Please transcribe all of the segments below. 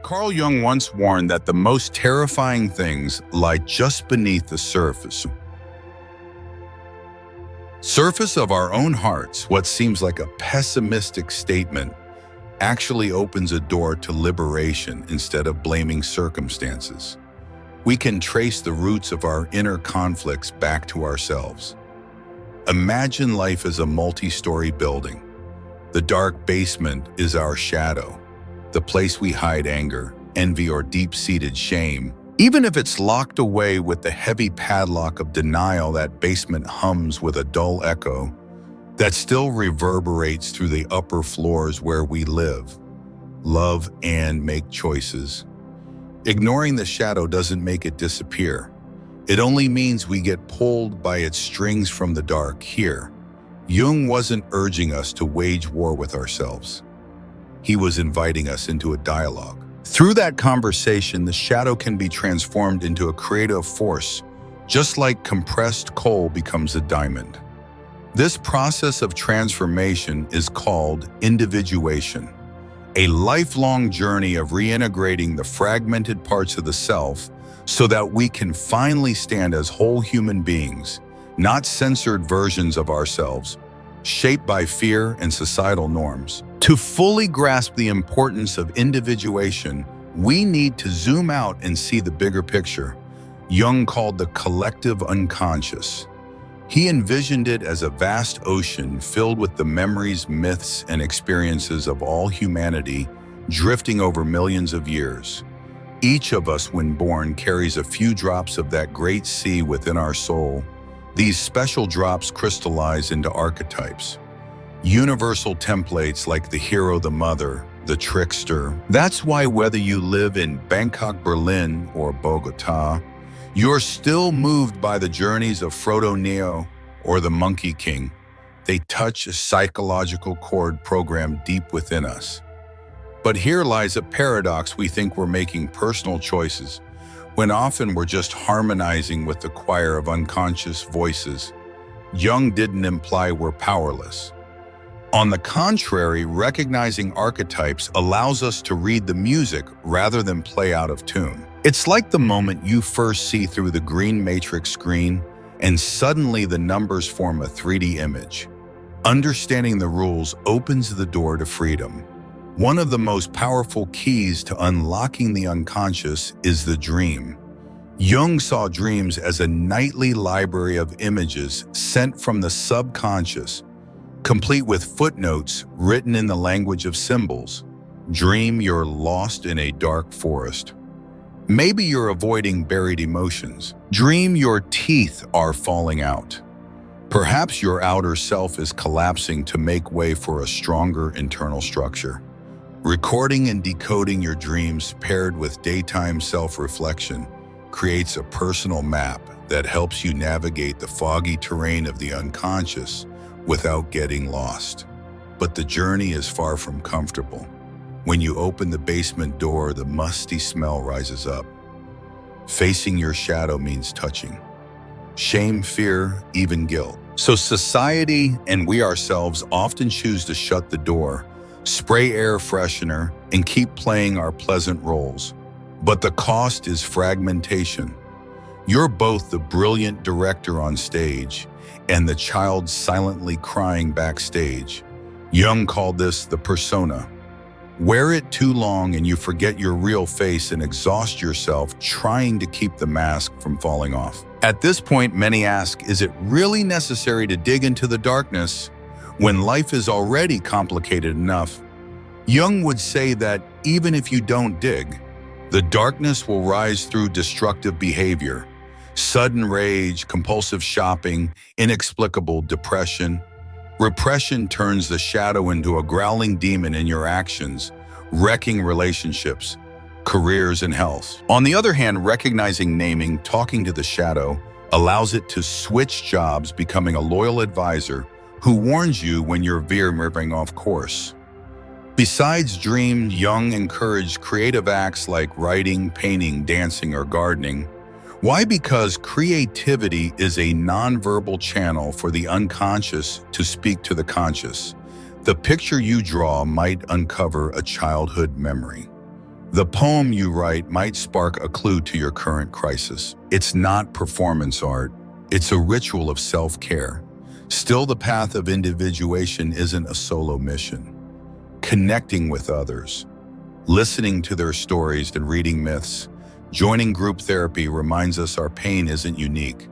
Carl Jung once warned that the most terrifying things lie just beneath the surface of our own hearts. What seems like a pessimistic statement actually opens a door to liberation instead of blaming circumstances. We can trace the roots of our inner conflicts back to ourselves. Imagine life as a multi-story building. The dark basement is our shadow, the place we hide anger, envy, or deep-seated shame. Even if it's locked away with the heavy padlock of denial, that basement hums with a dull echo that still reverberates through the upper floors where we live, love, and make choices. Ignoring the shadow doesn't make it disappear. It only means we get pulled by its strings from the dark. Here, Jung wasn't urging us to wage war with ourselves. He was inviting us into a dialogue. Through that conversation, the shadow can be transformed into a creative force, just like compressed coal becomes a diamond. This process of transformation is called individuation, a lifelong journey of reintegrating the fragmented parts of the self so that we can finally stand as whole human beings, not censored versions of ourselves, shaped by fear and societal norms. To fully grasp the importance of individuation, we need to zoom out and see the bigger picture, Jung called the collective unconscious. He envisioned it as a vast ocean filled with the memories, myths, and experiences of all humanity drifting over millions of years. Each of us, when born, carries a few drops of that great sea within our soul. These special drops crystallize into archetypes, universal templates like the hero, the mother, the trickster. That's why whether you live in Bangkok, Berlin, or Bogota, you're still moved by the journeys of Frodo Neo or the Monkey King. They touch a psychological chord programmed deep within us. But here lies a paradox. We think we're making personal choices, when often we're just harmonizing with the choir of unconscious voices. Jung didn't imply we're powerless. On the contrary, recognizing archetypes allows us to read the music rather than play out of tune. It's like the moment you first see through the green matrix screen and suddenly the numbers form a 3D image. Understanding the rules opens the door to freedom. One of the most powerful keys to unlocking the unconscious is the dream. Jung saw dreams as a nightly library of images sent from the subconscious, complete with footnotes written in the language of symbols. Dream you're lost in a dark forest. Maybe you're avoiding buried emotions. Dream your teeth are falling out. Perhaps your outer self is collapsing to make way for a stronger internal structure. Recording and decoding your dreams paired with daytime self-reflection creates a personal map that helps you navigate the foggy terrain of the unconscious without getting lost. But the journey is far from comfortable. When you open the basement door, the musty smell rises up. Facing your shadow means touching shame, fear, even guilt. So society and we ourselves often choose to shut the door, spray air freshener, and keep playing our pleasant roles. But the cost is fragmentation. You're both the brilliant director on stage and the child silently crying backstage. Jung called this the persona. Wear it too long and you forget your real face and exhaust yourself trying to keep the mask from falling off. At this point, many ask, is it really necessary to dig into the darkness when life is already complicated enough? Jung would say that even if you don't dig, the darkness will rise through destructive behavior, sudden rage, compulsive shopping, inexplicable depression. Repression turns the shadow into a growling demon in your actions, wrecking relationships, careers, and health. On the other hand, recognizing, naming, talking to the shadow allows it to switch jobs, becoming a loyal advisor who warns you when you're veering off course. Besides dream, Jung encouraged creative acts like writing, painting, dancing, or gardening. Why? Because creativity is a nonverbal channel for the unconscious to speak to the conscious. The picture you draw might uncover a childhood memory. The poem you write might spark a clue to your current crisis. It's not performance art. It's a ritual of self-care. Still, the path of individuation isn't a solo mission. Connecting with others, listening to their stories and reading myths, joining group therapy reminds us our pain isn't unique.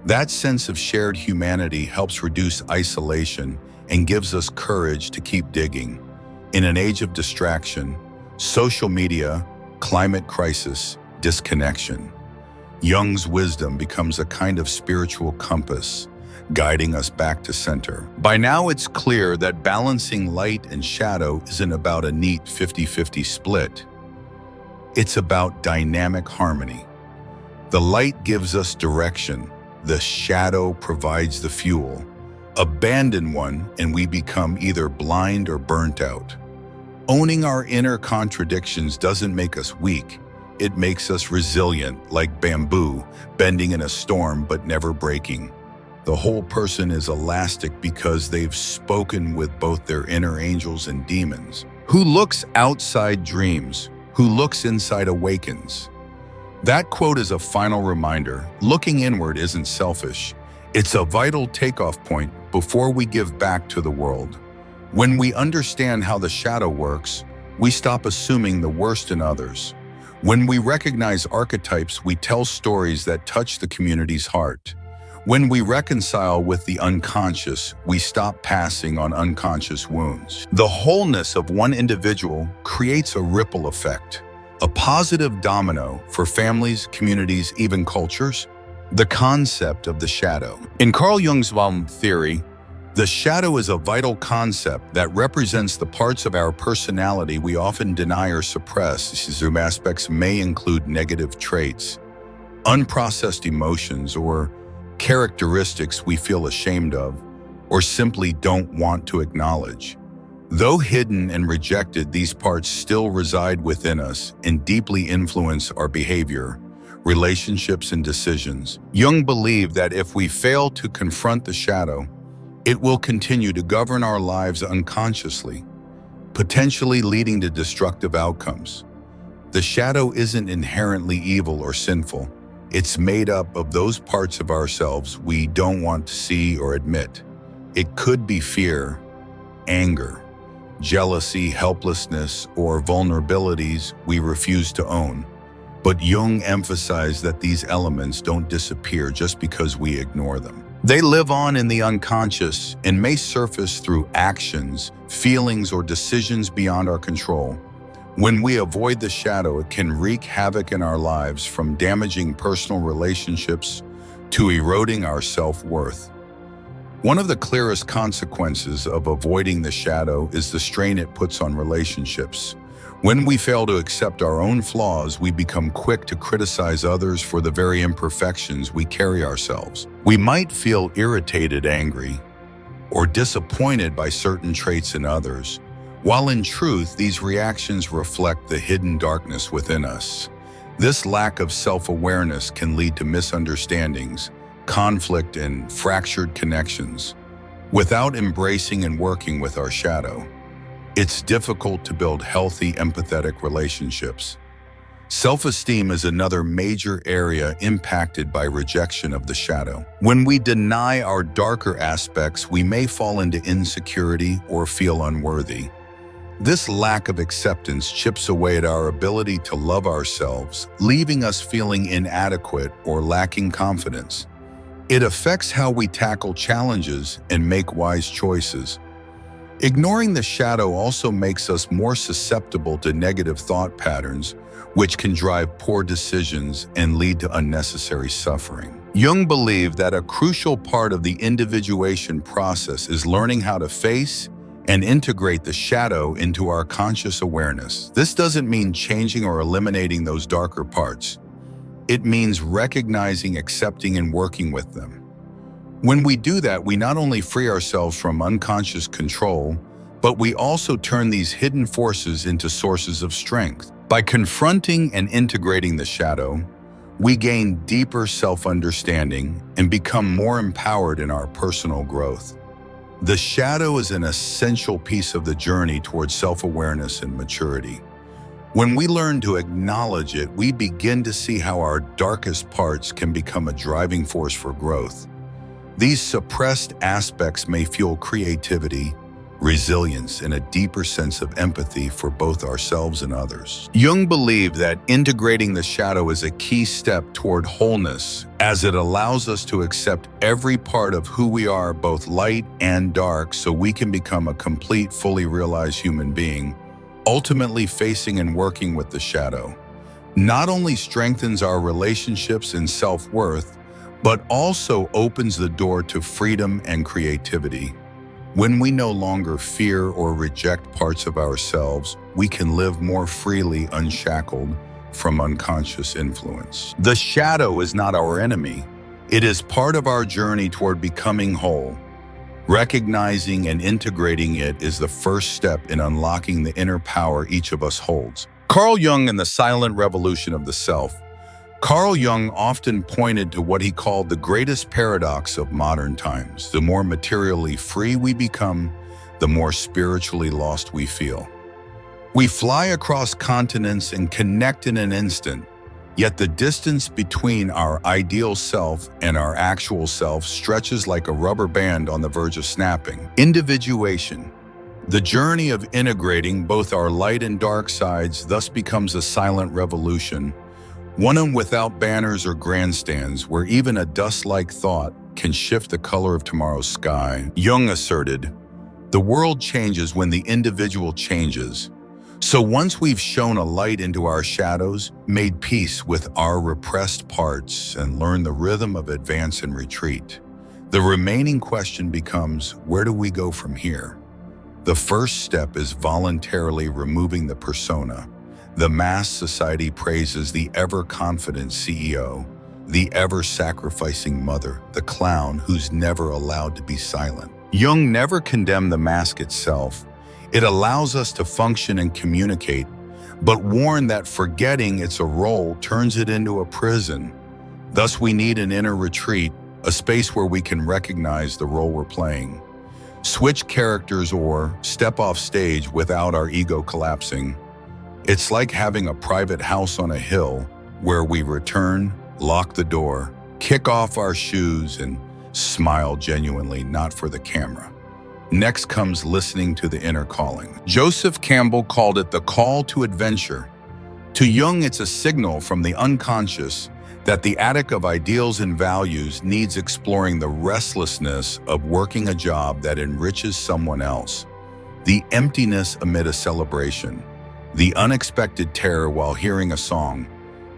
That sense of shared humanity helps reduce isolation and gives us courage to keep digging. In an age of distraction, social media, climate crisis, disconnection, Jung's wisdom becomes a kind of spiritual compass, guiding us back to center. By now, it's clear that balancing light and shadow isn't about a neat 50-50 split. It's about dynamic harmony. The light gives us direction. The shadow provides the fuel. Abandon one, and we become either blind or burnt out. Owning our inner contradictions doesn't make us weak. It makes us resilient, like bamboo, bending in a storm but never breaking. The whole person is elastic because they've spoken with both their inner angels and demons. Who looks outside dreams, who looks inside awakens. That quote is a final reminder. Looking inward isn't selfish. It's a vital takeoff point before we give back to the world. When we understand how the shadow works, we stop assuming the worst in others. When we recognize archetypes, we tell stories that touch the community's heart. When we reconcile with the unconscious, we stop passing on unconscious wounds. The wholeness of one individual creates a ripple effect, a positive domino for families, communities, even cultures. The concept of the shadow. In Carl Jung's theory, the shadow is a vital concept that represents the parts of our personality we often deny or suppress. These aspects may include negative traits, unprocessed emotions, or characteristics we feel ashamed of, or simply don't want to acknowledge. Though hidden and rejected, these parts still reside within us and deeply influence our behavior, relationships, and decisions. Jung believed that if we fail to confront the shadow, it will continue to govern our lives unconsciously, potentially leading to destructive outcomes. The shadow isn't inherently evil or sinful. It's made up of those parts of ourselves we don't want to see or admit. It could be fear, anger, jealousy, helplessness, or vulnerabilities we refuse to own. But Jung emphasized that these elements don't disappear just because we ignore them. They live on in the unconscious and may surface through actions, feelings, or decisions beyond our control. When we avoid the shadow, it can wreak havoc in our lives, from damaging personal relationships to eroding our self-worth. One of the clearest consequences of avoiding the shadow is the strain it puts on relationships. When we fail to accept our own flaws, we become quick to criticize others for the very imperfections we carry ourselves. We might feel irritated, angry, or disappointed by certain traits in others, while in truth, these reactions reflect the hidden darkness within us. This lack of self-awareness can lead to misunderstandings, conflict, and fractured connections. Without embracing and working with our shadow, it's difficult to build healthy, empathetic relationships. Self-esteem is another major area impacted by rejection of the shadow. When we deny our darker aspects, we may fall into insecurity or feel unworthy. This lack of acceptance chips away at our ability to love ourselves, leaving us feeling inadequate or lacking confidence. It affects how we tackle challenges and make wise choices. Ignoring the shadow also makes us more susceptible to negative thought patterns, which can drive poor decisions and lead to unnecessary suffering. Jung believed that a crucial part of the individuation process is learning how to face and integrate the shadow into our conscious awareness. This doesn't mean changing or eliminating those darker parts. It means recognizing, accepting, and working with them. When we do that, we not only free ourselves from unconscious control, but we also turn these hidden forces into sources of strength. By confronting and integrating the shadow, we gain deeper self-understanding and become more empowered in our personal growth. The shadow is an essential piece of the journey towards self-awareness and maturity. When we learn to acknowledge it, we begin to see how our darkest parts can become a driving force for growth. These suppressed aspects may fuel creativity, resilience, and a deeper sense of empathy for both ourselves and others. Jung believed that integrating the shadow is a key step toward wholeness, as it allows us to accept every part of who we are, both light and dark, so we can become a complete, fully realized human being. Ultimately, facing and working with the shadow not only strengthens our relationships and self-worth, but also opens the door to freedom and creativity. When we no longer fear or reject parts of ourselves, we can live more freely, unshackled from unconscious influence. The shadow is not our enemy. It is part of our journey toward becoming whole. Recognizing and integrating it is the first step in unlocking the inner power each of us holds. Carl Jung and the Silent Revolution of the Self. Carl Jung often pointed to what he called the greatest paradox of modern times. The more materially free we become, the more spiritually lost we feel. We fly across continents and connect in an instant, yet the distance between our ideal self and our actual self stretches like a rubber band on the verge of snapping. Individuation. The journey of integrating both our light and dark sides thus becomes a silent revolution, one without banners or grandstands, where even a dust-like thought can shift the color of tomorrow's sky. Jung asserted, "The world changes when the individual changes." So once we've shone a light into our shadows, made peace with our repressed parts, and learned the rhythm of advance and retreat, the remaining question becomes, where do we go from here? The first step is voluntarily removing the persona. The mass society praises the ever-confident CEO, the ever-sacrificing mother, the clown who's never allowed to be silent. Jung never condemned the mask itself. It allows us to function and communicate, but warned that forgetting it's a role turns it into a prison. Thus, we need an inner retreat, a space where we can recognize the role we're playing, switch characters, or step off stage without our ego collapsing. It's like having a private house on a hill where we return, lock the door, kick off our shoes, and smile genuinely, not for the camera. Next comes listening to the inner calling. Joseph Campbell called it the call to adventure. To Jung, it's a signal from the unconscious that the attic of ideals and values needs exploring, the restlessness of working a job that enriches someone else, the emptiness amid a celebration, the unexpected terror while hearing a song.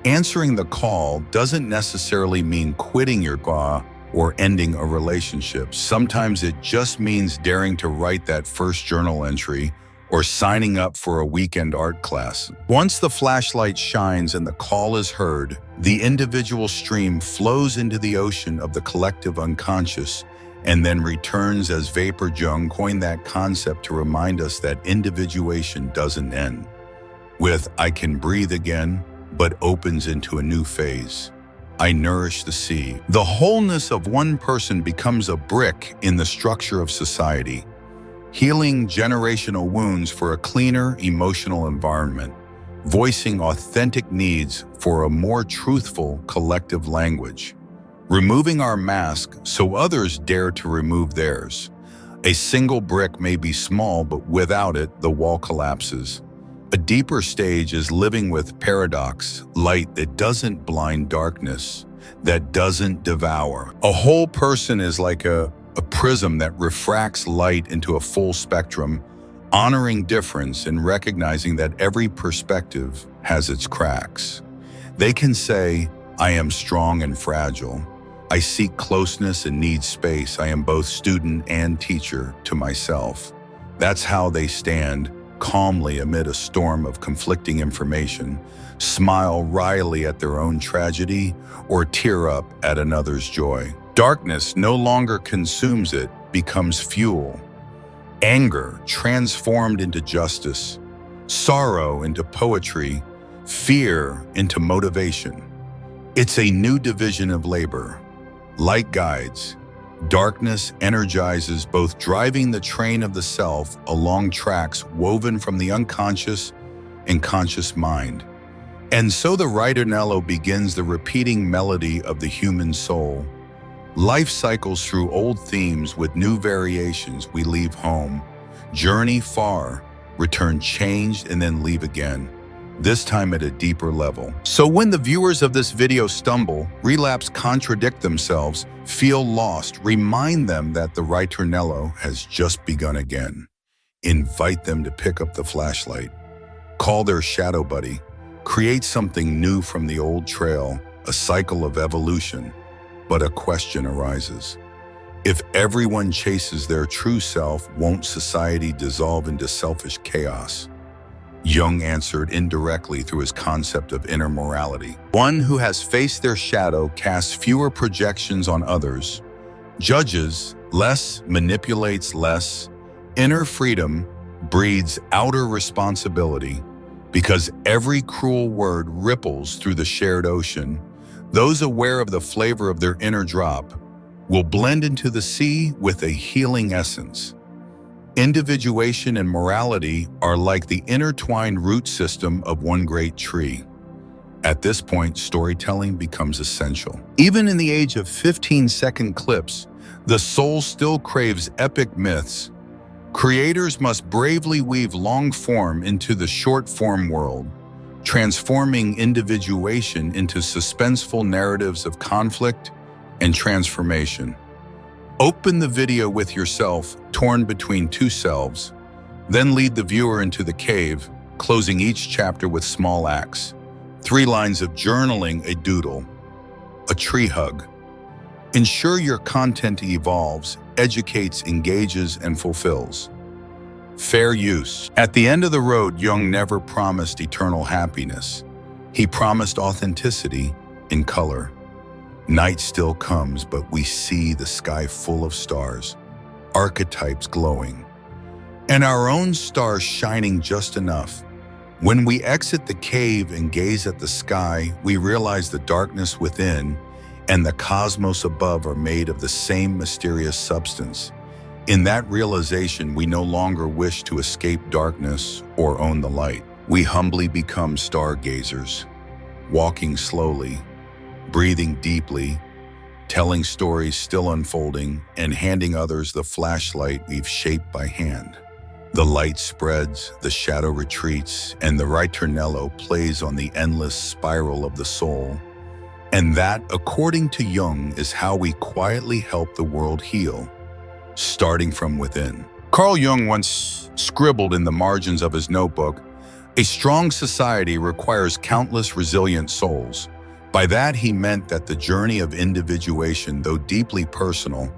Answering the call doesn't necessarily mean quitting your job or ending a relationship. Sometimes it just means daring to write that first journal entry or signing up for a weekend art class. Once the flashlight shines and the call is heard, the individual stream flows into the ocean of the collective unconscious and then returns as vapor. Jung coined that concept to remind us that individuation doesn't end with "I can breathe again," but opens into a new phase. I nourish the sea. The wholeness of one person becomes a brick in the structure of society, healing generational wounds for a cleaner emotional environment, voicing authentic needs for a more truthful collective language, removing our mask so others dare to remove theirs. A single brick may be small, but without it, the wall collapses. A deeper stage is living with paradox, light that doesn't blind, darkness that doesn't devour. A whole person is like a prism that refracts light into a full spectrum, honoring difference and recognizing that every perspective has its cracks. They can say, "I am strong and fragile. I seek closeness and need space. I am both student and teacher to myself." That's how they stand calmly amid a storm of conflicting information, smile wryly at their own tragedy, or tear up at another's joy. Darkness no longer consumes it, becomes fuel. Anger transformed into justice, sorrow into poetry, fear into motivation. It's a new division of labor. Light guides, darkness energizes, both driving the train of the self along tracks woven from the unconscious and conscious mind. And so the ritornello begins the repeating melody of the human soul. Life cycles through old themes with new variations. We leave home, journey far, return changed, and then leave again, this time at a deeper level. So when the viewers of this video stumble, relapse, contradict themselves, feel lost, remind them that the ritornello has just begun again. Invite them to pick up the flashlight, call their shadow buddy, create something new from the old trail, a cycle of evolution. But a question arises. If everyone chases their true self, won't society dissolve into selfish chaos? Jung answered indirectly through his concept of inner morality. One who has faced their shadow casts fewer projections on others, judges less, manipulates less. Inner freedom breeds outer responsibility. Because every cruel word ripples through the shared ocean, those aware of the flavor of their inner drop will blend into the sea with a healing essence. Individuation and morality are like the intertwined root system of one great tree. At this point, storytelling becomes essential. Even in the age of 15-second clips, the soul still craves epic myths. Creators must bravely weave long form into the short form world, transforming individuation into suspenseful narratives of conflict and transformation. Open the video with yourself, torn between two selves, then lead the viewer into the cave, closing each chapter with small acts. 3 lines of journaling, a doodle, a tree hug. Ensure your content evolves, educates, engages, and fulfills. Fair use. At the end of the road, Jung never promised eternal happiness. He promised authenticity in color. Night still comes, but we see the sky full of stars, archetypes glowing, and our own star shining just enough. When we exit the cave and gaze at the sky, we realize the darkness within and the cosmos above are made of the same mysterious substance. In that realization, we no longer wish to escape darkness or own the light. We humbly become stargazers, walking slowly, breathing deeply, telling stories still unfolding, and handing others the flashlight we've shaped by hand. The light spreads, the shadow retreats, and the ritornello plays on the endless spiral of the soul. And that, according to Jung, is how we quietly help the world heal, starting from within. Carl Jung once scribbled in the margins of his notebook, "A strong society requires countless resilient souls." By that, he meant that the journey of individuation, though deeply personal,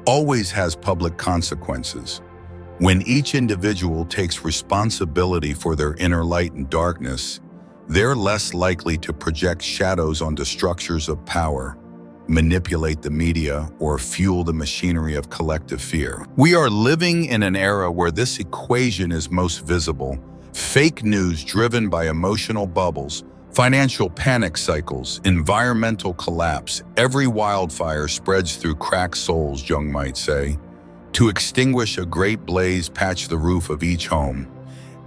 always has public consequences. When each individual takes responsibility for their inner light and darkness, they're less likely to project shadows onto structures of power, manipulate the media, or fuel the machinery of collective fear. We are living in an era where this equation is most visible. Fake news driven by emotional bubbles, financial panic cycles, environmental collapse. Every wildfire spreads through cracked souls, Jung might say. To extinguish a great blaze, patch the roof of each home.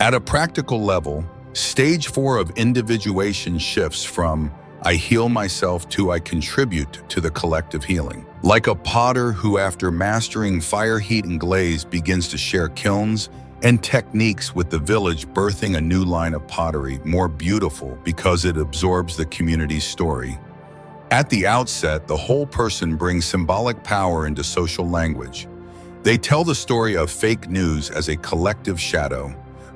At a practical level, stage 4 of individuation shifts from "I heal myself" to "I contribute to the collective healing." Like a potter who, after mastering fire, heat, and glaze, begins to share kilns and techniques with the village, birthing a new line of pottery, more beautiful because it absorbs the community's story. At the outset, the whole person brings symbolic power into social language. They tell the story of fake news as a collective shadow,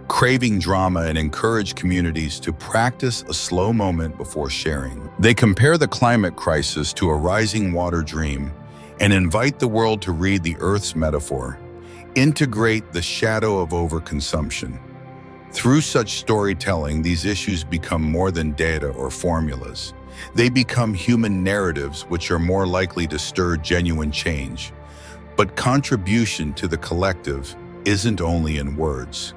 craving drama, and encourage communities to practice a slow moment before sharing. They compare the climate crisis to a rising water dream and invite the world to read the Earth's metaphor. Integrate the shadow of overconsumption. Through such storytelling, these issues become more than data or formulas. They become human narratives which are more likely to stir genuine change. But contribution to the collective isn't only in words.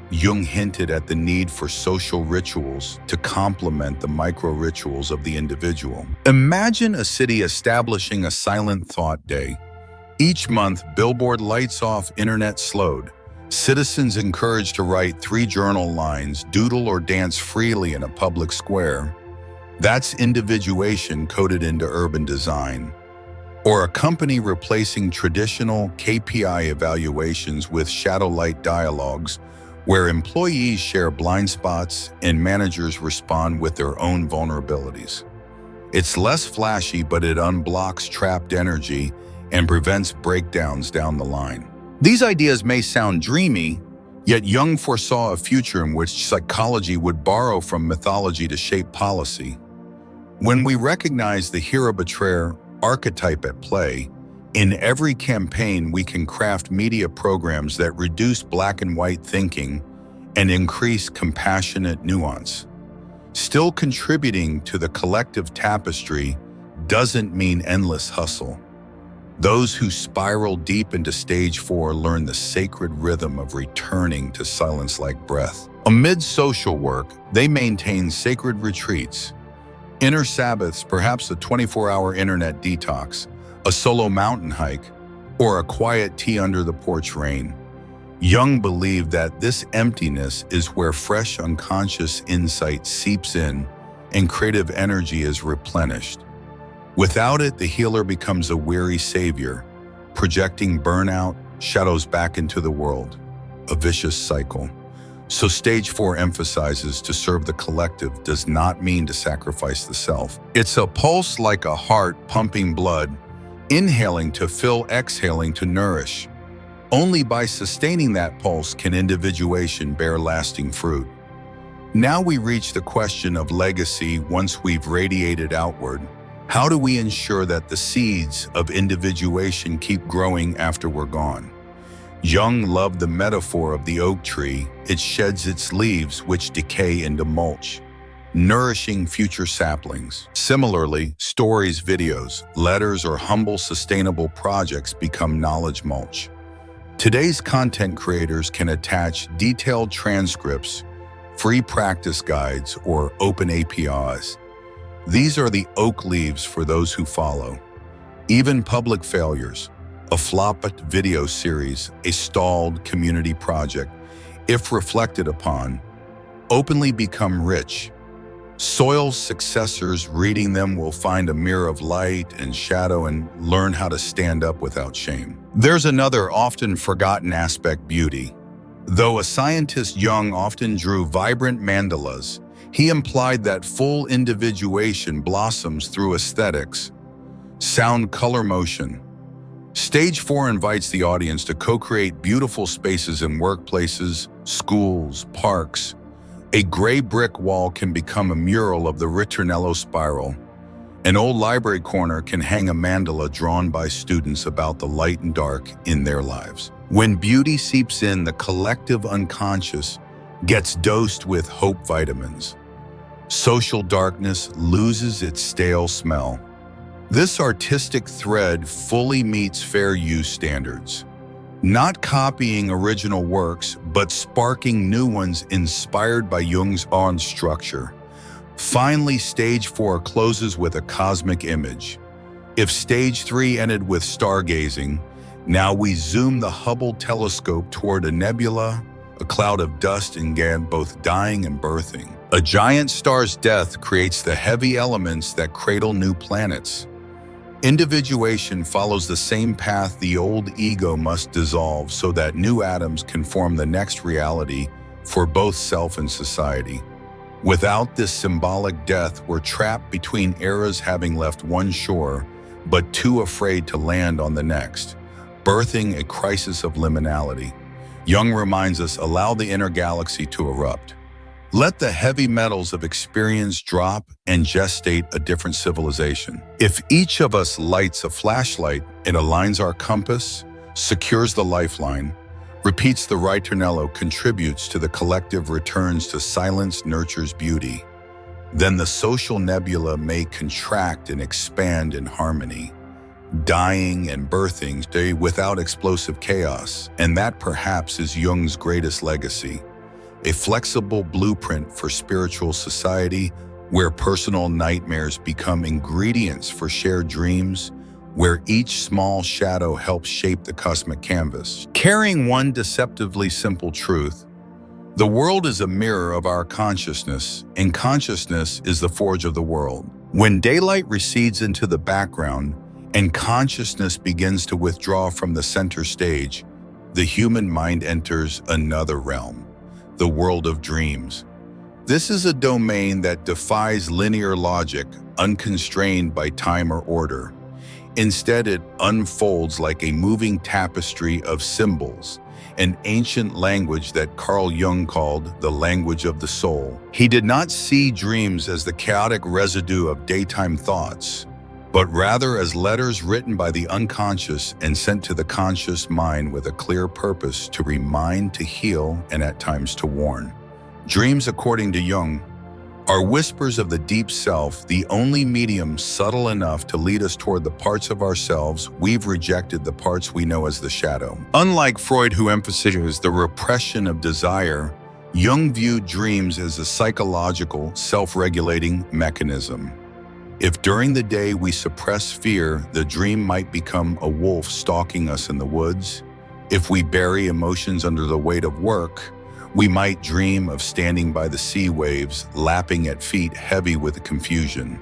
Jung hinted at the need for social rituals to complement the micro-rituals of the individual. Imagine a city establishing a silent thought day. Each month, billboard lights off, internet slowed. Citizens encouraged to write 3 journal lines, doodle or dance freely in a public square. That's individuation coded into urban design. Or a company replacing traditional KPI evaluations with shadow-light dialogues where employees share blind spots and managers respond with their own vulnerabilities. It's less flashy, but it unblocks trapped energy and prevents breakdowns down the line. These ideas may sound dreamy, yet Jung foresaw a future in which psychology would borrow from mythology to shape policy. When we recognize the hero-betrayer archetype at play, in every campaign we can craft media programs that reduce black and white thinking and increase compassionate nuance. Still contributing to the collective tapestry doesn't mean endless hustle. Those who spiral deep into stage 4 learn the sacred rhythm of returning to silence like breath. Amid social work, they maintain sacred retreats, inner Sabbaths, perhaps a 24-hour internet detox, a solo mountain hike, or a quiet tea under the porch rain. Jung believed that this emptiness is where fresh unconscious insight seeps in and creative energy is replenished. Without it, the healer becomes a weary savior, projecting burnout, shadows back into the world, a vicious cycle. So stage 4 emphasizes to serve the collective does not mean to sacrifice the self. It's a pulse like a heart pumping blood, inhaling to fill, exhaling to nourish. Only by sustaining that pulse can individuation bear lasting fruit. Now we reach the question of legacy. Once we've radiated outward, how do we ensure that the seeds of individuation keep growing after we're gone? Jung loved the metaphor of the oak tree. It sheds its leaves, which decay into mulch, nourishing future saplings. Similarly, stories, videos, letters, or humble sustainable projects become knowledge mulch. Today's content creators can attach detailed transcripts, free practice guides, or open APIs. These are the oak leaves for those who follow. Even public failures, a flopped video series, a stalled community project, if reflected upon, openly become rich. Soil's successors reading them will find a mirror of light and shadow and learn how to stand up without shame. There's another often forgotten aspect: beauty. Though a scientist, Jung often drew vibrant mandalas, he implied that full individuation blossoms through aesthetics, sound, color, motion. Stage 4 invites the audience to co-create beautiful spaces in workplaces, schools, parks. A gray brick wall can become a mural of the ritornello spiral. An old library corner can hang a mandala drawn by students about the light and dark in their lives. When beauty seeps in, the collective unconscious gets dosed with hope vitamins. Social darkness loses its stale smell. This artistic thread fully meets fair use standards, not copying original works, but sparking new ones inspired by Jung's own structure. Finally, stage 4 closes with a cosmic image. If stage 3 ended with stargazing, now we zoom the Hubble telescope toward a nebula, a cloud of dust and gas, both dying and birthing. A giant star's death creates the heavy elements that cradle new planets. Individuation follows the same path. The old ego must dissolve so that new atoms can form the next reality for both self and society. Without this symbolic death, we're trapped between eras, having left one shore, but too afraid to land on the next, birthing a crisis of liminality. Jung reminds us, allow the inner galaxy to erupt. Let the heavy metals of experience drop and gestate a different civilization. If each of us lights a flashlight, it aligns our compass, secures the lifeline, repeats the ritornello, contributes to the collective, returns to silence, nurtures beauty. Then the social nebula may contract and expand in harmony, dying and birthing without explosive chaos. And that perhaps is Jung's greatest legacy. A flexible blueprint for spiritual society where personal nightmares become ingredients for shared dreams, where each small shadow helps shape the cosmic canvas. Carrying one deceptively simple truth: the world is a mirror of our consciousness, and consciousness is the forge of the world. When daylight recedes into the background and consciousness begins to withdraw from the center stage, the human mind enters another realm, the world of dreams. This is a domain that defies linear logic, unconstrained by time or order. Instead, it unfolds like a moving tapestry of symbols, an ancient language that Carl Jung called the language of the soul. He did not see dreams as the chaotic residue of daytime thoughts, but rather as letters written by the unconscious and sent to the conscious mind with a clear purpose to remind, to heal, and at times to warn. Dreams, according to Jung, are whispers of the deep self, the only medium subtle enough to lead us toward the parts of ourselves we've rejected, the parts we know as the shadow. Unlike Freud, who emphasizes the repression of desire, Jung viewed dreams as a psychological, self-regulating mechanism. If during the day we suppress fear, the dream might become a wolf stalking us in the woods. If we bury emotions under the weight of work, we might dream of standing by the sea waves, lapping at feet heavy with confusion.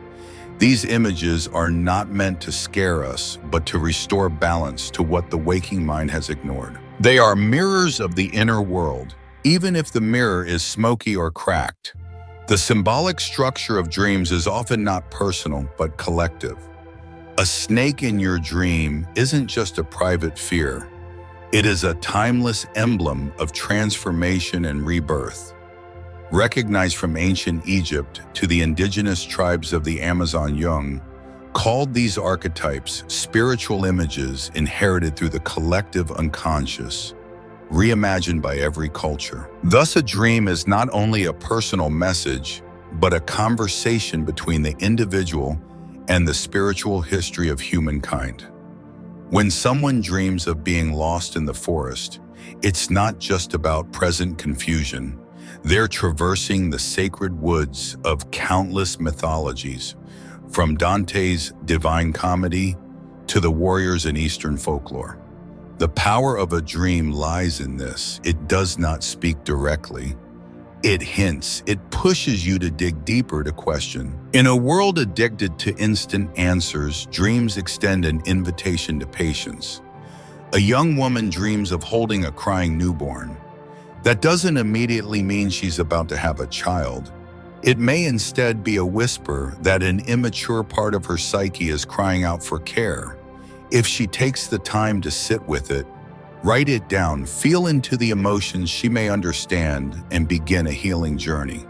These images are not meant to scare us, but to restore balance to what the waking mind has ignored. They are mirrors of the inner world, even if the mirror is smoky or cracked. The symbolic structure of dreams is often not personal, but collective. A snake in your dream isn't just a private fear. It is a timeless emblem of transformation and rebirth. Recognized from ancient Egypt to the indigenous tribes of the Amazon, Jung called these archetypes spiritual images inherited through the collective unconscious, reimagined by every culture. Thus, a dream is not only a personal message, but a conversation between the individual and the spiritual history of humankind. When someone dreams of being lost in the forest, it's not just about present confusion. They're traversing the sacred woods of countless mythologies, from Dante's Divine Comedy to the warriors in Eastern folklore. The power of a dream lies in this. It does not speak directly. It hints, it pushes you to dig deeper, to question. In a world addicted to instant answers, dreams extend an invitation to patience. A young woman dreams of holding a crying newborn. That doesn't immediately mean she's about to have a child. It may instead be a whisper that an immature part of her psyche is crying out for care. If she takes the time to sit with it, write it down, feel into the emotions, she may understand and begin a healing journey.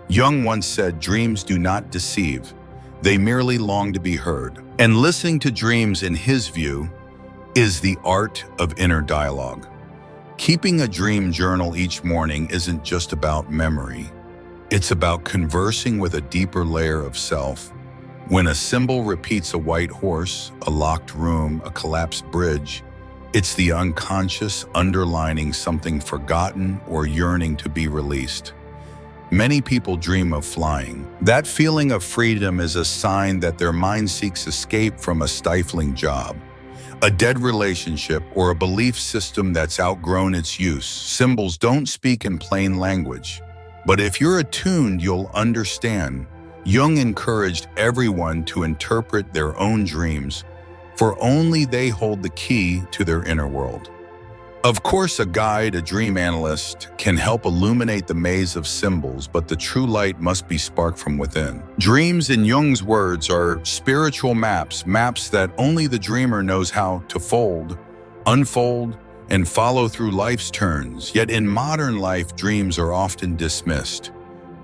Jung once said, "Dreams do not deceive. They merely long to be heard." And listening to dreams, in his view, is the art of inner dialogue. Keeping a dream journal each morning isn't just about memory. It's about conversing with a deeper layer of self. When a symbol repeats a white horse, a locked room, a collapsed bridge, it's the unconscious underlining something forgotten or yearning to be released. Many people dream of flying. That feeling of freedom is a sign that their mind seeks escape from a stifling job, a dead relationship, or a belief system that's outgrown its use. Symbols don't speak in plain language, but if you're attuned, you'll understand. Jung encouraged everyone to interpret their own dreams, for only they hold the key to their inner world. Of course, a guide, a dream analyst, can help illuminate the maze of symbols, but the true light must be sparked from within. Dreams, in Jung's words, are spiritual maps, maps that only the dreamer knows how to fold, unfold, and follow through life's turns. Yet in modern life, dreams are often dismissed.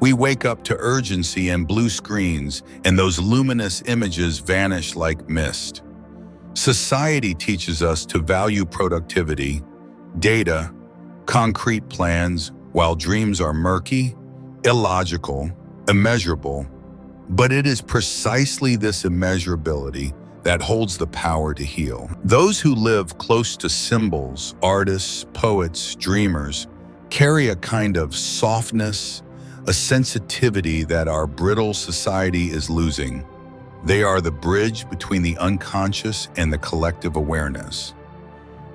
We wake up to urgency and blue screens, and those luminous images vanish like mist. Society teaches us to value productivity, data, concrete plans, while dreams are murky, illogical, immeasurable. But it is precisely this immeasurability that holds the power to heal. Those who live close to symbols, artists, poets, dreamers, carry a kind of softness, a sensitivity that our brittle society is losing. They are the bridge between the unconscious and the collective awareness.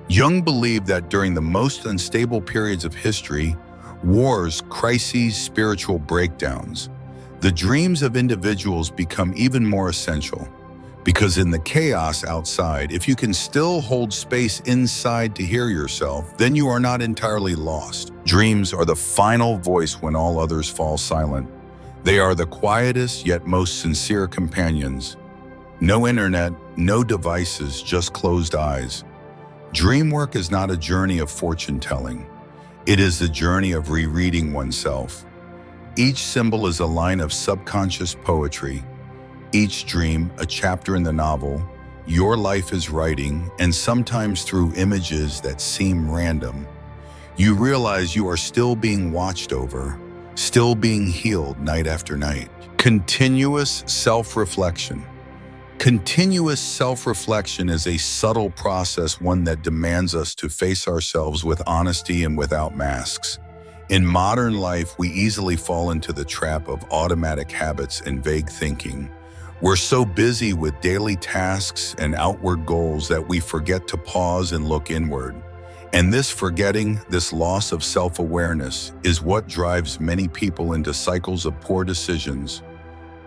Jung believed that during the most unstable periods of history, wars, crises, spiritual breakdowns, the dreams of individuals become even more essential. Because in the chaos outside, if you can still hold space inside to hear yourself, then you are not entirely lost. Dreams are the final voice when all others fall silent. They are the quietest yet most sincere companions. No internet, no devices, just closed eyes. Dream work is not a journey of fortune-telling. It is the journey of rereading oneself. Each symbol is a line of subconscious poetry. Each dream, a chapter in the novel your life is writing, and sometimes through images that seem random, you realize you are still being watched over, still being healed night after night. Continuous self-reflection. Continuous self-reflection is a subtle process, one that demands us to face ourselves with honesty and without masks. In modern life, we easily fall into the trap of automatic habits and vague thinking. We're so busy with daily tasks and outward goals that we forget to pause and look inward. And this forgetting, this loss of self-awareness, is what drives many people into cycles of poor decisions,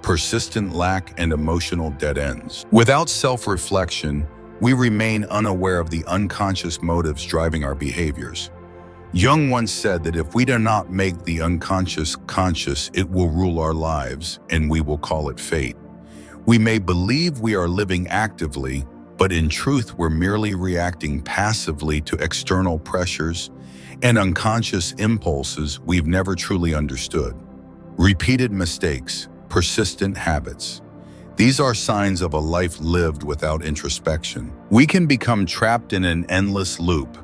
persistent lack, and emotional dead ends. Without self-reflection, we remain unaware of the unconscious motives driving our behaviors. Jung once said that if we do not make the unconscious conscious, it will rule our lives, and we will call it fate. We may believe we are living actively, but in truth, we're merely reacting passively to external pressures and unconscious impulses we've never truly understood. Repeated mistakes, persistent habits. These are signs of a life lived without introspection. We can become trapped in an endless loop,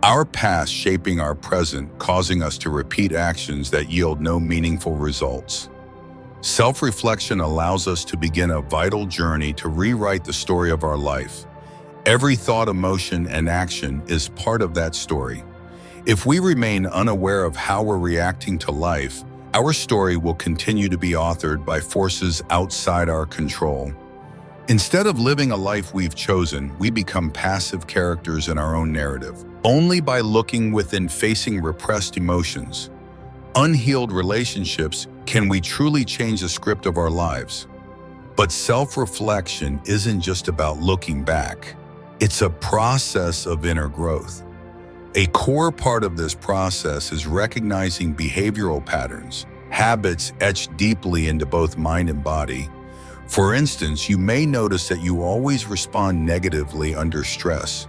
our past shaping our present, causing us to repeat actions that yield no meaningful results. Self-reflection allows us to begin a vital journey to rewrite the story of our life. Every thought, emotion, and action is part of that story. If we remain unaware of how we're reacting to life, our story will continue to be authored by forces outside our control. Instead of living a life we've chosen, we become passive characters in our own narrative. Only by looking within, facing repressed emotions, unhealed relationships, can we truly change the script of our lives. But self-reflection isn't just about looking back. It's a process of inner growth. A core part of this process is recognizing behavioral patterns, habits etched deeply into both mind and body. For instance, you may notice that you always respond negatively under stress,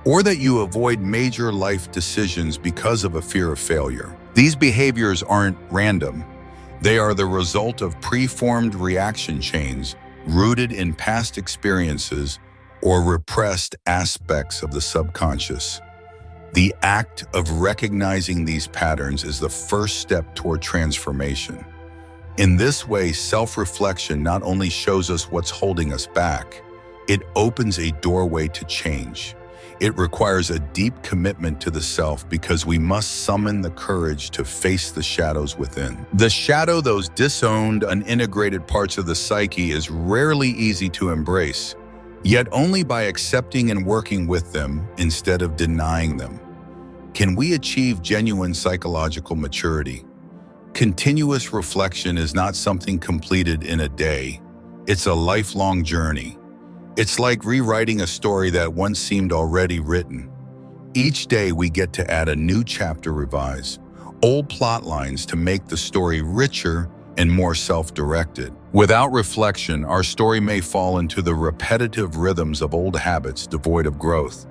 or that you avoid major life decisions because of a fear of failure. These behaviors aren't random. They are the result of preformed reaction chains rooted in past experiences or repressed aspects of the subconscious. The act of recognizing these patterns is the first step toward transformation. In this way, self-reflection not only shows us what's holding us back, it opens a doorway to change. It requires a deep commitment to the self because we must summon the courage to face the shadows within. The shadow, those disowned, unintegrated parts of the psyche, is rarely easy to embrace, yet only by accepting and working with them instead of denying them can we achieve genuine psychological maturity. Continuous reflection is not something completed in a day. It's a lifelong journey. It's like rewriting a story that once seemed already written. Each day we get to add a new chapter, revise old plot lines to make the story richer and more self-directed. Without reflection, our story may fall into the repetitive rhythms of old habits devoid of growth.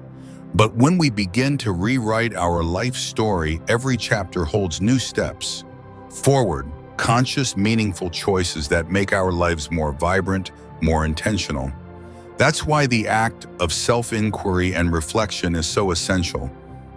But when we begin to rewrite our life story, every chapter holds new steps forward, conscious, meaningful choices that make our lives more vibrant, more intentional. That's why the act of self-inquiry and reflection is so essential.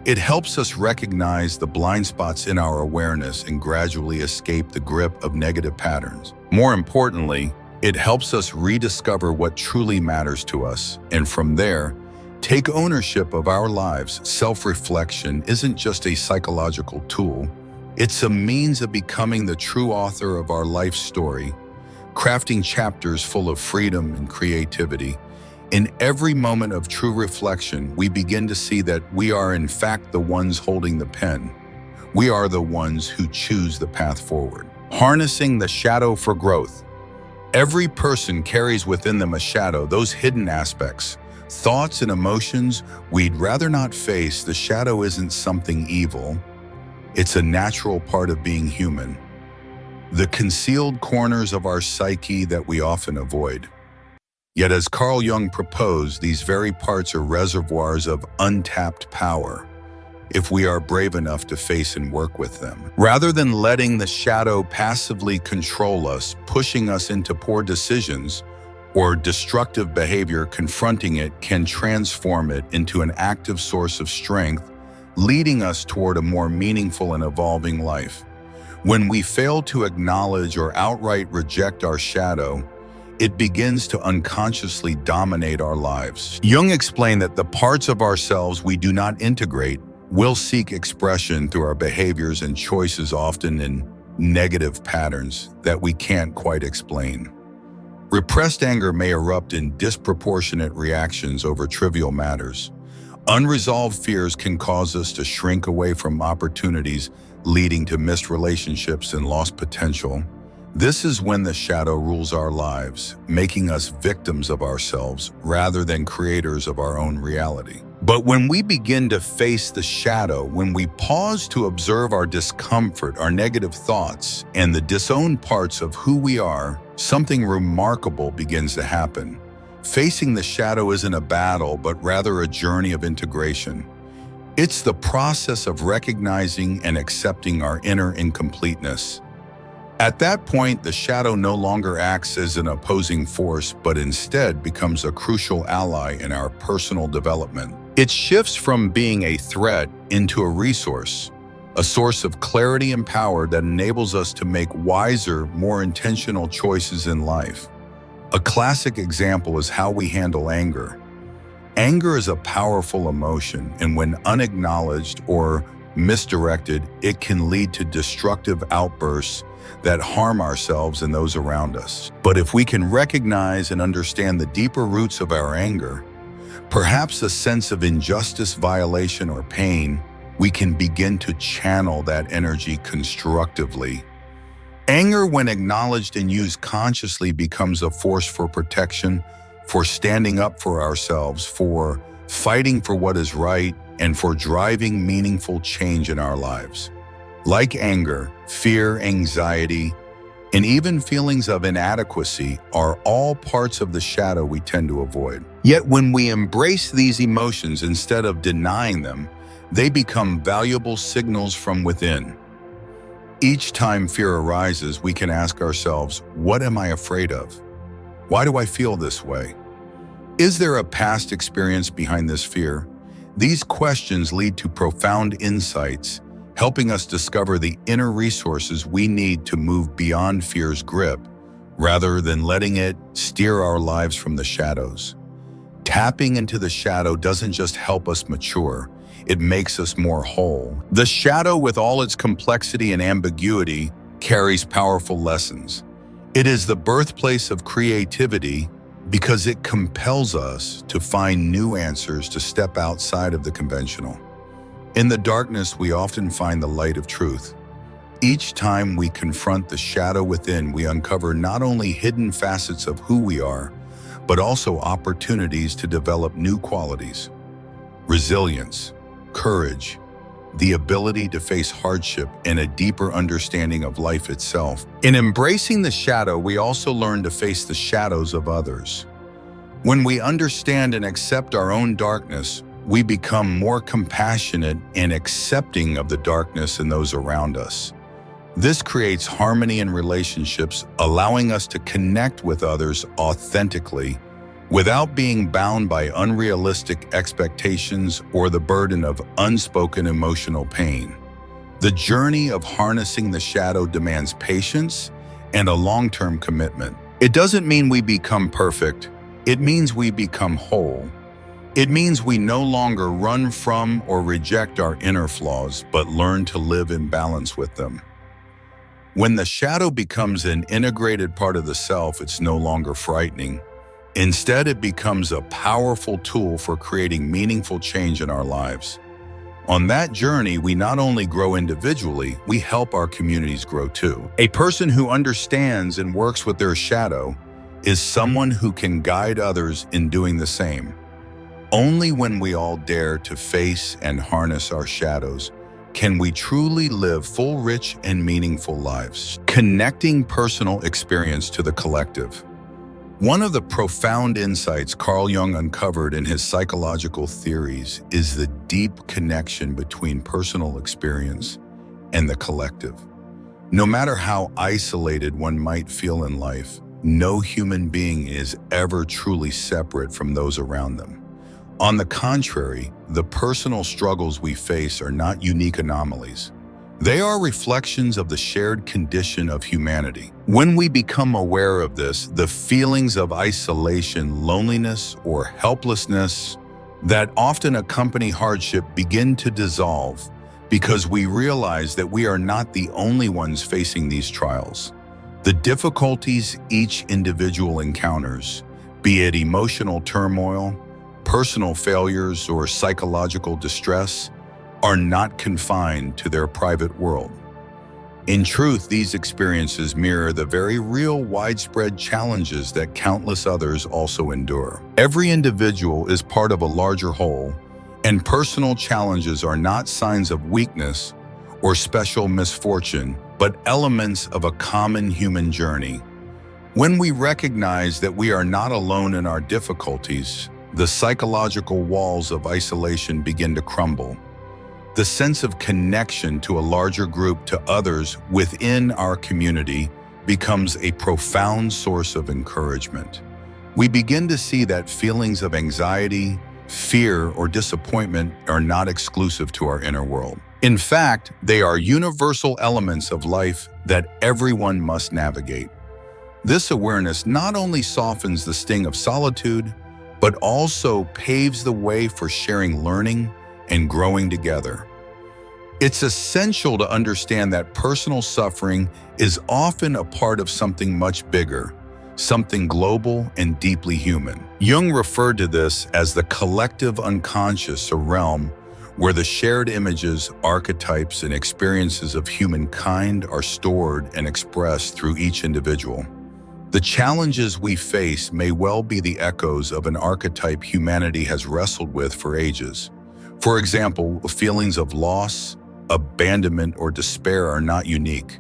It helps us recognize the blind spots in our awareness and gradually escape the grip of negative patterns. More importantly, it helps us rediscover what truly matters to us, and from there, take ownership of our lives. Self-reflection isn't just a psychological tool. It's a means of becoming the true author of our life story, crafting chapters full of freedom and creativity. In every moment of true reflection, we begin to see that we are in fact the ones holding the pen. We are the ones who choose the path forward. Harnessing the shadow for growth. Every person carries within them a shadow, those hidden aspects, thoughts and emotions we'd rather not face. The shadow isn't something evil. It's a natural part of being human. The concealed corners of our psyche that we often avoid. Yet as Carl Jung proposed, these very parts are reservoirs of untapped power, if we are brave enough to face and work with them. Rather than letting the shadow passively control us, pushing us into poor decisions or destructive behavior, confronting it can transform it into an active source of strength, leading us toward a more meaningful and evolving life. When we fail to acknowledge or outright reject our shadow, it begins to unconsciously dominate our lives. Jung explained that the parts of ourselves we do not integrate will seek expression through our behaviors and choices, often in negative patterns that we can't quite explain. Repressed anger may erupt in disproportionate reactions over trivial matters. Unresolved fears can cause us to shrink away from opportunities, leading to missed relationships and lost potential. This is when the shadow rules our lives, making us victims of ourselves rather than creators of our own reality. But when we begin to face the shadow, when we pause to observe our discomfort, our negative thoughts, and the disowned parts of who we are, something remarkable begins to happen. Facing the shadow isn't a battle, but rather a journey of integration. It's the process of recognizing and accepting our inner incompleteness. At that point, the shadow no longer acts as an opposing force, but instead becomes a crucial ally in our personal development. It shifts from being a threat into a resource, a source of clarity and power that enables us to make wiser, more intentional choices in life. A classic example is how we handle anger. Anger is a powerful emotion, and when unacknowledged or misdirected, it can lead to destructive outbursts that harm ourselves and those around us. But if we can recognize and understand the deeper roots of our anger, perhaps a sense of injustice, violation, or pain, we can begin to channel that energy constructively. Anger, when acknowledged and used consciously, becomes a force for protection, for standing up for ourselves, for fighting for what is right, and for driving meaningful change in our lives. Like anger, fear, anxiety, and even feelings of inadequacy are all parts of the shadow we tend to avoid. Yet when we embrace these emotions instead of denying them, they become valuable signals from within. Each time fear arises, we can ask ourselves, what am I afraid of? Why do I feel this way? Is there a past experience behind this fear? These questions lead to profound insights, helping us discover the inner resources we need to move beyond fear's grip, rather than letting it steer our lives from the shadows. Tapping into the shadow doesn't just help us mature, it makes us more whole. The shadow, with all its complexity and ambiguity, carries powerful lessons. It is the birthplace of creativity because it compels us to find new answers, to step outside of the conventional. In the darkness, we often find the light of truth. Each time we confront the shadow within, we uncover not only hidden facets of who we are, but also opportunities to develop new qualities. Resilience, courage, the ability to face hardship, and a deeper understanding of life itself. In embracing the shadow, we also learn to face the shadows of others. When we understand and accept our own darkness, we become more compassionate and accepting of the darkness in those around us. This creates harmony in relationships, allowing us to connect with others authentically without being bound by unrealistic expectations or the burden of unspoken emotional pain. The journey of harnessing the shadow demands patience and a long-term commitment. It doesn't mean we become perfect. It means we become whole. It means we no longer run from or reject our inner flaws, but learn to live in balance with them. When the shadow becomes an integrated part of the self, it's no longer frightening. Instead, it becomes a powerful tool for creating meaningful change in our lives. On that journey, we not only grow individually, we help our communities grow too. A person who understands and works with their shadow is someone who can guide others in doing the same. Only when we all dare to face and harness our shadows can we truly live full, rich, and meaningful lives, connecting personal experience to the collective. One of the profound insights Carl Jung uncovered in his psychological theories is the deep connection between personal experience and the collective. No matter how isolated one might feel in life, no human being is ever truly separate from those around them. On the contrary, the personal struggles we face are not unique anomalies. They are reflections of the shared condition of humanity. When we become aware of this, the feelings of isolation, loneliness, or helplessness that often accompany hardship begin to dissolve because we realize that we are not the only ones facing these trials. The difficulties each individual encounters, be it emotional turmoil, personal failures, or psychological distress, are not confined to their private world. In truth, these experiences mirror the very real, widespread challenges that countless others also endure. Every individual is part of a larger whole, and personal challenges are not signs of weakness or special misfortune, but elements of a common human journey. When we recognize that we are not alone in our difficulties, the psychological walls of isolation begin to crumble. The sense of connection to a larger group, to others within our community, becomes a profound source of encouragement. We begin to see that feelings of anxiety, fear, or disappointment are not exclusive to our inner world. In fact, they are universal elements of life that everyone must navigate. This awareness not only softens the sting of solitude, but also paves the way for sharing, learning, and growing together. It's essential to understand that personal suffering is often a part of something much bigger, something global and deeply human. Jung referred to this as the collective unconscious, a realm where the shared images, archetypes, and experiences of humankind are stored and expressed through each individual. The challenges we face may well be the echoes of an archetype humanity has wrestled with for ages. For example, feelings of loss, abandonment, or despair are not unique.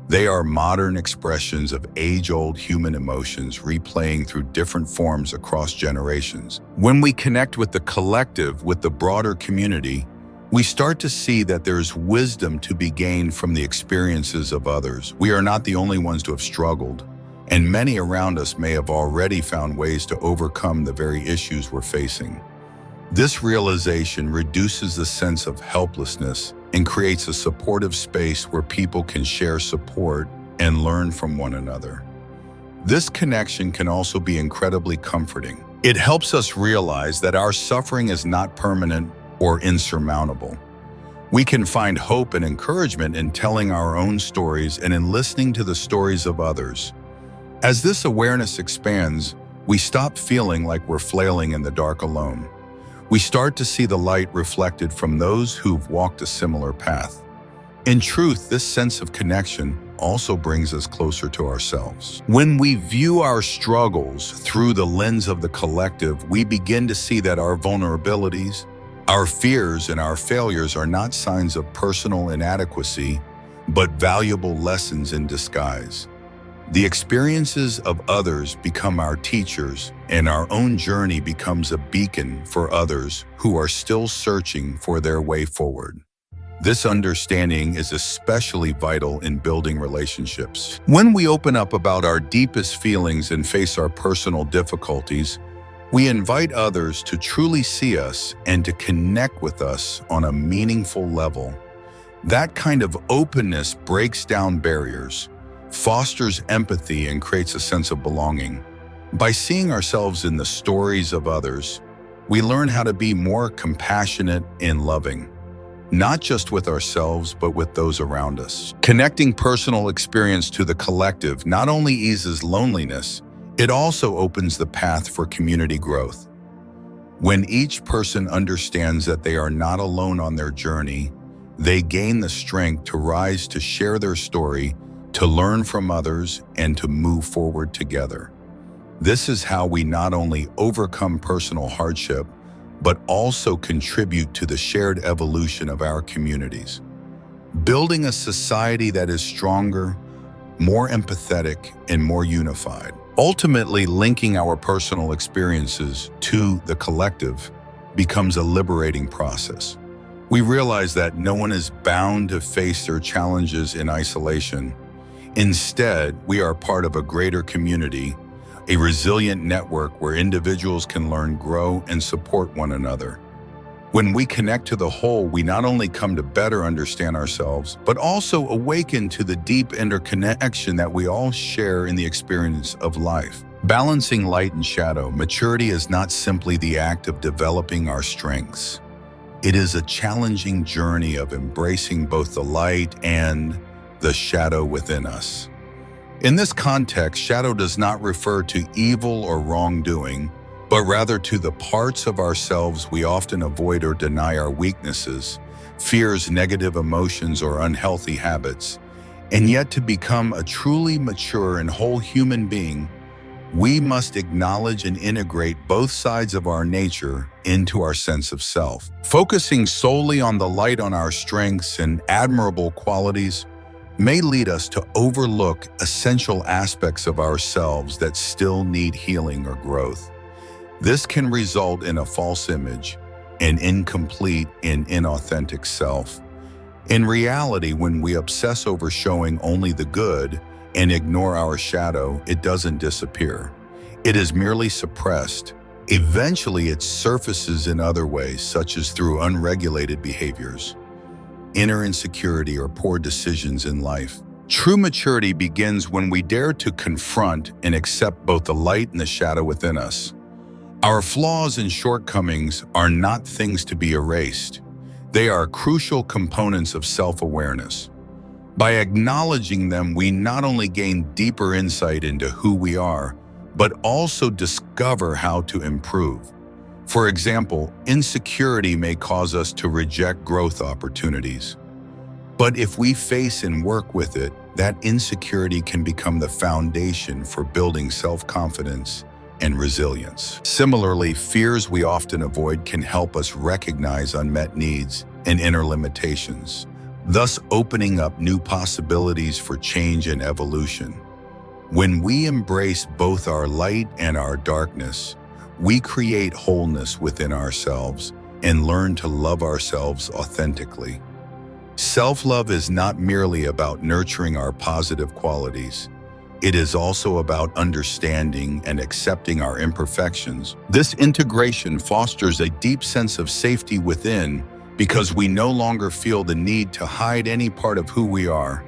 They are modern expressions of age-old human emotions replaying through different forms across generations. When we connect with the collective, with the broader community, we start to see that there's wisdom to be gained from the experiences of others. We are not the only ones to have struggled, and many around us may have already found ways to overcome the very issues we're facing. This realization reduces the sense of helplessness and creates a supportive space where people can share support and learn from one another. This connection can also be incredibly comforting. It helps us realize that our suffering is not permanent or insurmountable. We can find hope and encouragement in telling our own stories and in listening to the stories of others. As this awareness expands, we stop feeling like we're flailing in the dark alone. We start to see the light reflected from those who've walked a similar path. In truth, this sense of connection also brings us closer to ourselves. When we view our struggles through the lens of the collective, we begin to see that our vulnerabilities, our fears, and our failures are not signs of personal inadequacy, but valuable lessons in disguise. The experiences of others become our teachers, and our own journey becomes a beacon for others who are still searching for their way forward. This understanding is especially vital in building relationships. When we open up about our deepest feelings and face our personal difficulties, we invite others to truly see us and to connect with us on a meaningful level. That kind of openness breaks down barriers, fosters empathy, and creates a sense of belonging. By seeing ourselves in the stories of others, we learn how to be more compassionate and loving. not just with ourselves, but with those around us. Connecting personal experience to the collective not only eases loneliness, it also opens the path for community growth. When each person understands that they are not alone on their journey, they gain the strength to rise, to share their story, to learn from others, and to move forward together. This is how we not only overcome personal hardship, but also contribute to the shared evolution of our communities, building a society that is stronger, more empathetic, and more unified. Ultimately, linking our personal experiences to the collective becomes a liberating process. We realize that no one is bound to face their challenges in isolation. Instead, we are part of a greater community, a resilient network where individuals can learn, grow, and support one another. When we connect to the whole, we not only come to better understand ourselves, but also awaken to the deep interconnection that we all share in the experience of life. Balancing light and shadow, maturity is not simply the act of developing our strengths. It is a challenging journey of embracing both the light and the shadow within us. In this context, shadow does not refer to evil or wrongdoing, but rather to the parts of ourselves we often avoid or deny, our weaknesses, fears, negative emotions, or unhealthy habits. And yet, to become a truly mature and whole human being, we must acknowledge and integrate both sides of our nature into our sense of self. Focusing solely on the light, on our strengths and admirable qualities, may lead us to overlook essential aspects of ourselves that still need healing or growth. This can result in a false image, an incomplete and inauthentic self. In reality, when we obsess over showing only the good and ignore our shadow, it doesn't disappear. It is merely suppressed. Eventually, it surfaces in other ways, such as through unregulated behaviors, inner insecurity, or poor decisions in life. True maturity begins when we dare to confront and accept both the light and the shadow within us. Our flaws and shortcomings are not things to be erased. They are crucial components of self-awareness. By acknowledging them, we not only gain deeper insight into who we are, but also discover how to improve. For example, insecurity may cause us to reject growth opportunities. But if we face and work with it, that insecurity can become the foundation for building self-confidence and resilience. Similarly, fears we often avoid can help us recognize unmet needs and inner limitations, thus opening up new possibilities for change and evolution. When we embrace both our light and our darkness, we create wholeness within ourselves and learn to love ourselves authentically. Self-love is not merely about nurturing our positive qualities. It is also about understanding and accepting our imperfections. This integration fosters a deep sense of safety within because we no longer feel the need to hide any part of who we are.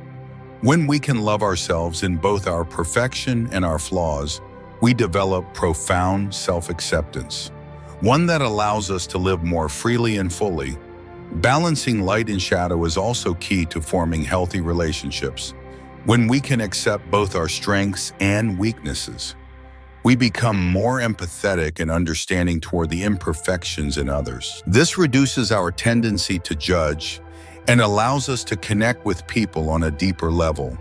When we can love ourselves in both our perfection and our flaws, we develop profound self-acceptance, one that allows us to live more freely and fully. Balancing light and shadow is also key to forming healthy relationships. When we can accept both our strengths and weaknesses, we become more empathetic and understanding toward the imperfections in others. This reduces our tendency to judge and allows us to connect with people on a deeper level.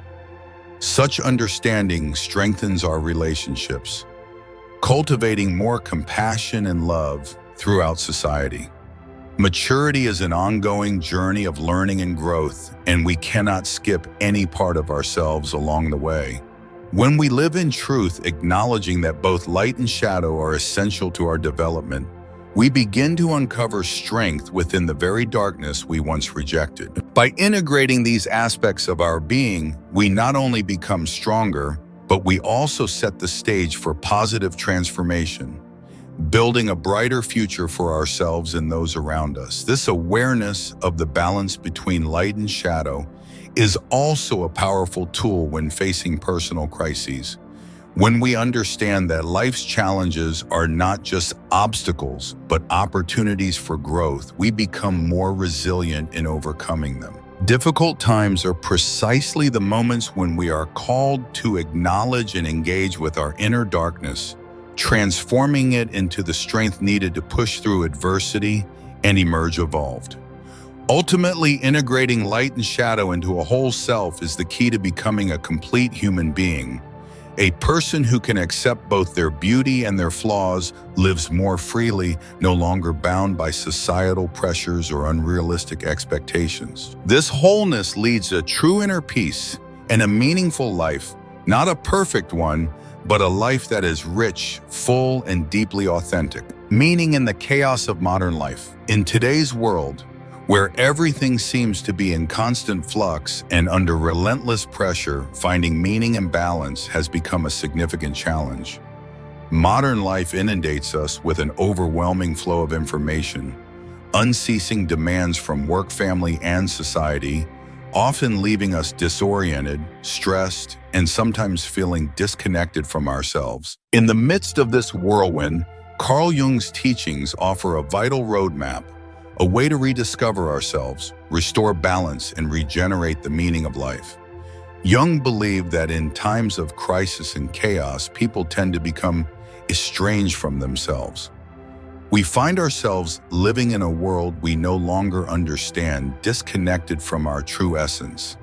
Such understanding strengthens our relationships, cultivating more compassion and love throughout society. Maturity is an ongoing journey of learning and growth, and we cannot skip any part of ourselves along the way. When we live in truth, acknowledging that both light and shadow are essential to our development, we begin to uncover strength within the very darkness we once rejected. By integrating these aspects of our being, we not only become stronger, but we also set the stage for positive transformation, building a brighter future for ourselves and those around us. This awareness of the balance between light and shadow is also a powerful tool when facing personal crises. When we understand that life's challenges are not just obstacles, but opportunities for growth, we become more resilient in overcoming them. Difficult times are precisely the moments when we are called to acknowledge and engage with our inner darkness, transforming it into the strength needed to push through adversity and emerge evolved. Ultimately, integrating light and shadow into a whole self is the key to becoming a complete human being. A person who can accept both their beauty and their flaws lives more freely, no longer bound by societal pressures or unrealistic expectations. This wholeness leads to true inner peace and a meaningful life, not a perfect one, but a life that is rich, full, and deeply authentic. Meaning in the chaos of modern life. In today's world, where everything seems to be in constant flux and under relentless pressure, finding meaning and balance has become a significant challenge. Modern life inundates us with an overwhelming flow of information, unceasing demands from work, family, and society, often leaving us disoriented, stressed, and sometimes feeling disconnected from ourselves. In the midst of this whirlwind, Carl Jung's teachings offer a vital roadmap, a way to rediscover ourselves, restore balance, and regenerate the meaning of life. Jung believed that in times of crisis and chaos, people tend to become estranged from themselves. We find ourselves living in a world we no longer understand, disconnected from our true essence.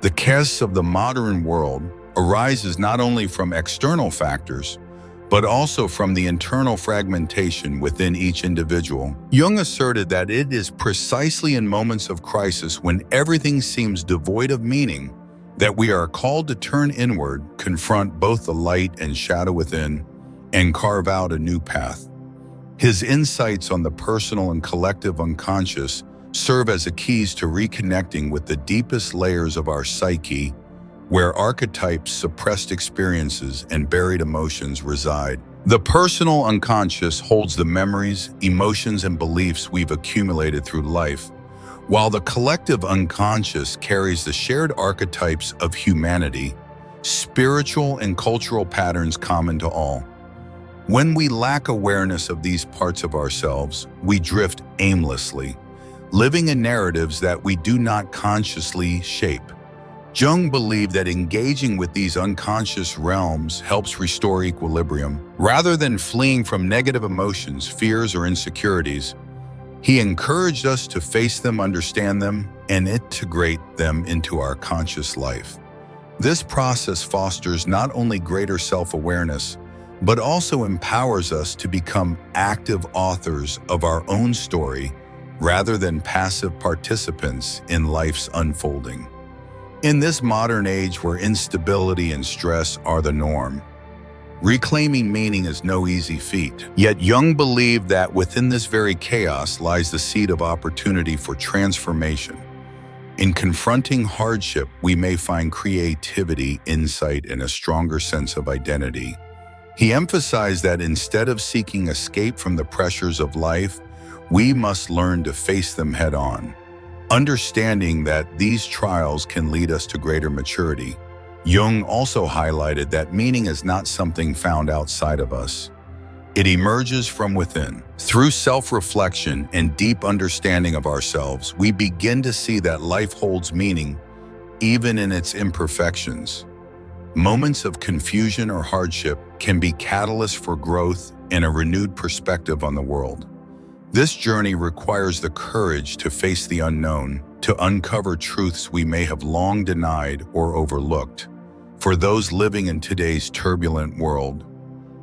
The chaos of the modern world arises not only from external factors, but also from the internal fragmentation within each individual. Jung asserted that it is precisely in moments of crisis when everything seems devoid of meaning that we are called to turn inward, confront both the light and shadow within, and carve out a new path. His insights on the personal and collective unconscious serve as the keys to reconnecting with the deepest layers of our psyche, where archetypes, suppressed experiences, and buried emotions reside. The personal unconscious holds the memories, emotions, and beliefs we've accumulated through life, while the collective unconscious carries the shared archetypes of humanity, spiritual and cultural patterns common to all. When we lack awareness of these parts of ourselves, we drift aimlessly, living in narratives that we do not consciously shape. Jung believed that engaging with these unconscious realms helps restore equilibrium. Rather than fleeing from negative emotions, fears, or insecurities, he encouraged us to face them, understand them, and integrate them into our conscious life. This process fosters not only greater self-awareness, but also empowers us to become active authors of our own story rather than passive participants in life's unfolding. In this modern age where instability and stress are the norm, reclaiming meaning is no easy feat. Yet Jung believed that within this very chaos lies the seed of opportunity for transformation. In confronting hardship, we may find creativity, insight, and a stronger sense of identity. He emphasized that instead of seeking escape from the pressures of life, we must learn to face them head-on. Understanding that these trials can lead us to greater maturity. Jung also highlighted that meaning is not something found outside of us. It emerges from within. Through self-reflection and deep understanding of ourselves, we begin to see that life holds meaning, even in its imperfections. Moments of confusion or hardship can be catalysts for growth and a renewed perspective on the world. This journey requires the courage to face the unknown, to uncover truths we may have long denied or overlooked. For those living in today's turbulent world,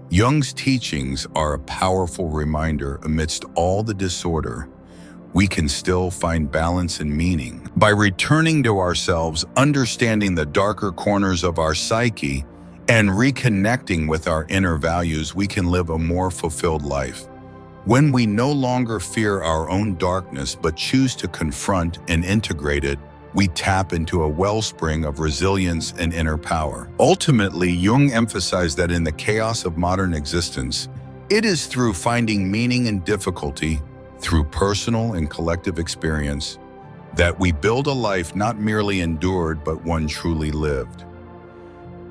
Jung's teachings are a powerful reminder amidst all the disorder, we can still find balance and meaning. By returning to ourselves, understanding the darker corners of our psyche, and reconnecting with our inner values, we can live a more fulfilled life. When we no longer fear our own darkness but choose to confront and integrate it, we tap into a wellspring of resilience and inner power. Ultimately, Jung emphasized that in the chaos of modern existence, it is through finding meaning in difficulty, through personal and collective experience, that we build a life not merely endured but one truly lived.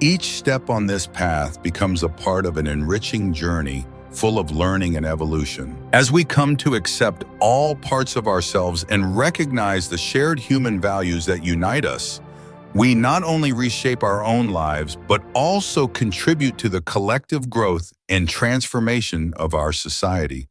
Each step on this path becomes a part of an enriching journey full of learning and evolution. As we come to accept all parts of ourselves and recognize the shared human values that unite us, we not only reshape our own lives, but also contribute to the collective growth and transformation of our society.